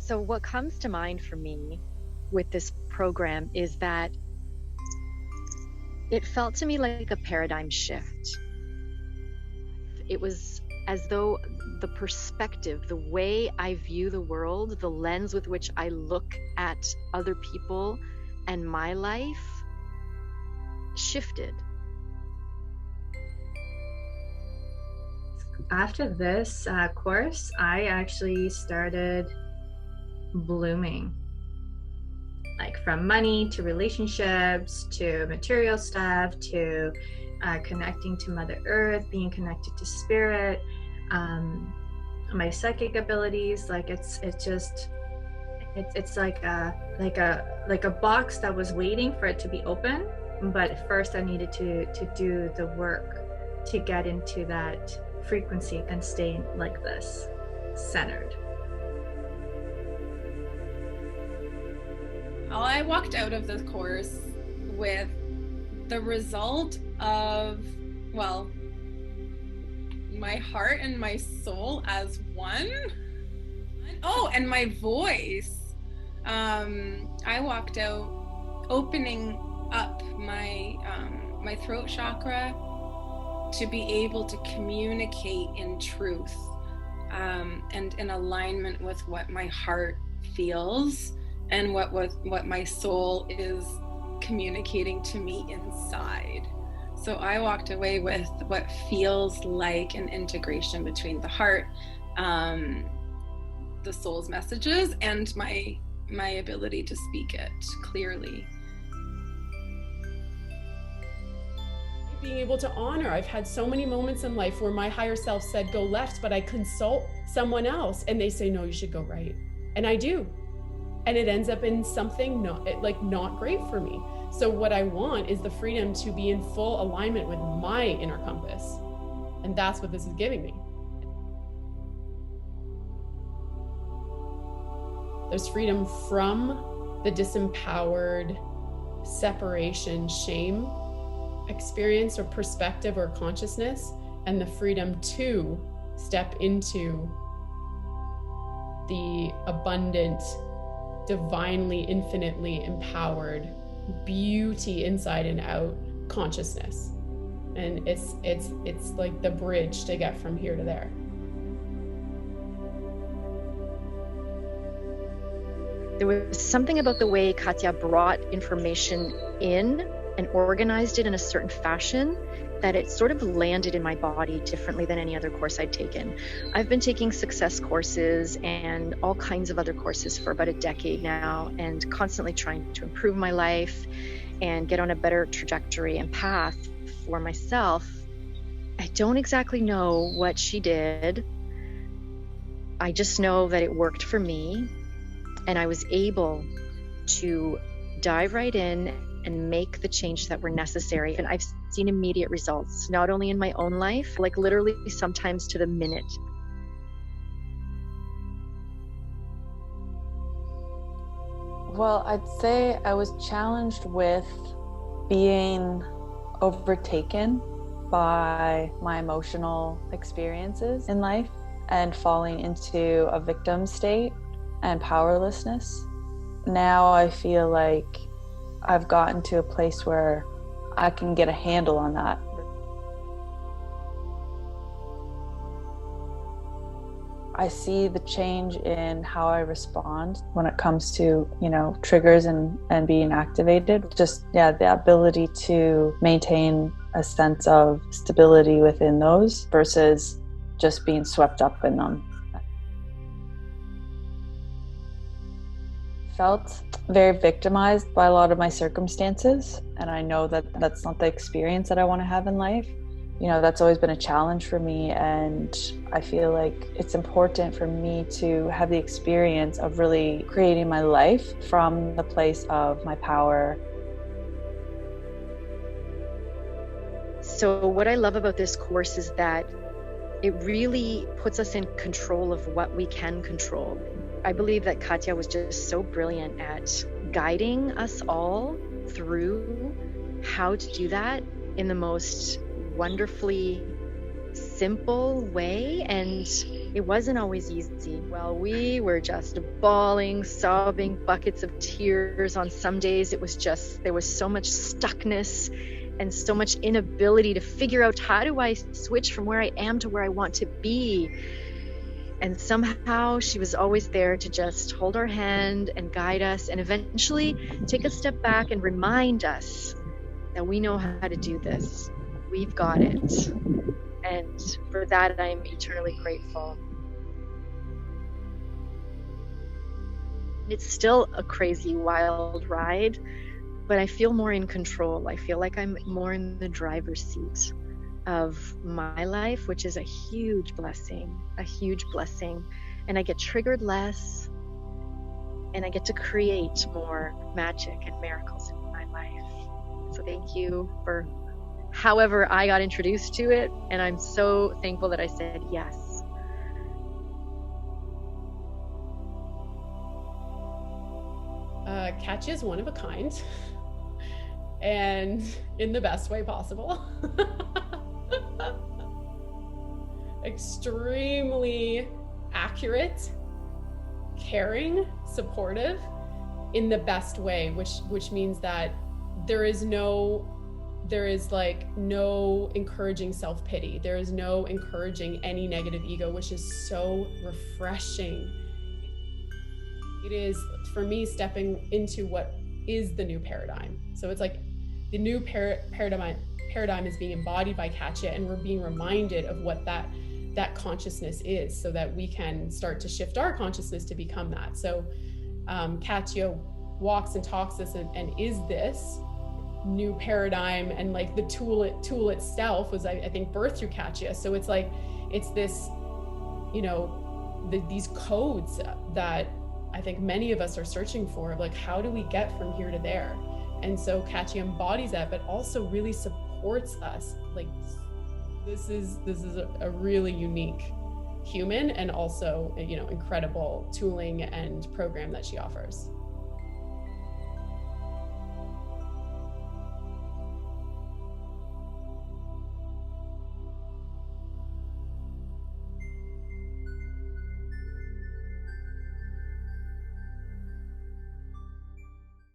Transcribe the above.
So what comes to mind for me with this program is that it felt to me like a paradigm shift. It was as though the perspective, the way I view the world, the lens with which I look at other people and my life shifted. After this course, I actually started blooming. Like from money to relationships to material stuff to connecting to Mother Earth, being connected to spirit, my psychic abilities. Like it's like a box that was waiting for it to be open. But first, I needed to do the work to get into that frequency and stay like this, centered. I walked out of the course with the result of, well, my heart and my soul as one. Oh, and my voice. I walked out opening up my throat chakra to be able to communicate in truth and in alignment with what my heart feels and what my soul is communicating to me inside. So I walked away with what feels like an integration between the heart, the soul's messages, and my ability to speak it clearly. Being able to honor. I've had so many moments in life where my higher self said go left, but I consult someone else and they say, no, you should go right. And I do. And it ends up in something not great for me. So what I want is the freedom to be in full alignment with my inner compass. And that's what this is giving me. There's freedom from the disempowered separation, shame experience or perspective or consciousness, and the freedom to step into the abundant, divinely, infinitely empowered beauty inside and out consciousness. And it's like the bridge to get from here to there. There was something about the way Katya brought information in and organized it in a certain fashion that it sort of landed in my body differently than any other course I'd taken. I've been taking success courses and all kinds of other courses for about a decade now, and constantly trying to improve my life and get on a better trajectory and path for myself. I don't exactly know what she did. I just know that it worked for me, and I was able to dive right in and make the change that were necessary. And I've seen immediate results, not only in my own life, like literally sometimes to the minute. Well, I'd say I was challenged with being overtaken by my emotional experiences in life and falling into a victim state and powerlessness. Now I feel like I've gotten to a place where I can get a handle on that. I see the change in how I respond when it comes to, triggers and being activated. Just, the ability to maintain a sense of stability within those versus just being swept up in them. Felt very victimized by a lot of my circumstances, and I know that that's not the experience that I want to have in life. That's always been a challenge for me, and I feel like it's important for me to have the experience of really creating my life from the place of my power. So what I love about this course is that it really puts us in control of what we can control. I believe that Katya was just so brilliant at guiding us all through how to do that in the most wonderfully simple way. And It wasn't always easy. Well, we were just bawling, sobbing, buckets of tears. On some days, it was just, there was so much stuckness and so much inability to figure out, how do I switch from where I am to where I want to be? And somehow she was always there to just hold our hand and guide us, and eventually take a step back and remind us that we know how to do this. We've got it. And for that, I'm eternally grateful. It's still a crazy, wild ride, but I feel more in control. I feel like I'm more in the driver's seat of my life, which is a huge blessing, And I get triggered less, and I get to create more magic and miracles in my life. So thank you for however I got introduced to it, and I'm so thankful that I said yes. Katya is one of a kind, and in the best way possible. Extremely accurate, caring, supportive in the best way, which means that there is like no encouraging self-pity. There is no encouraging any negative ego, which is so refreshing. It is, for me, stepping into what is the new paradigm. So it's like the new paradigm is being embodied by Katya, and we're being reminded of what that consciousness is, so that we can start to shift our consciousness to become that. So Katya walks and talks this and is this new paradigm, and like the tool itself was, I think, birthed through Katya. So it's like, it's this, these codes that I think many of us are searching for, like, how do we get from here to there? And so Katya embodies that, but also really supports us. Like, this is a really unique human, and also, incredible tooling and program that she offers.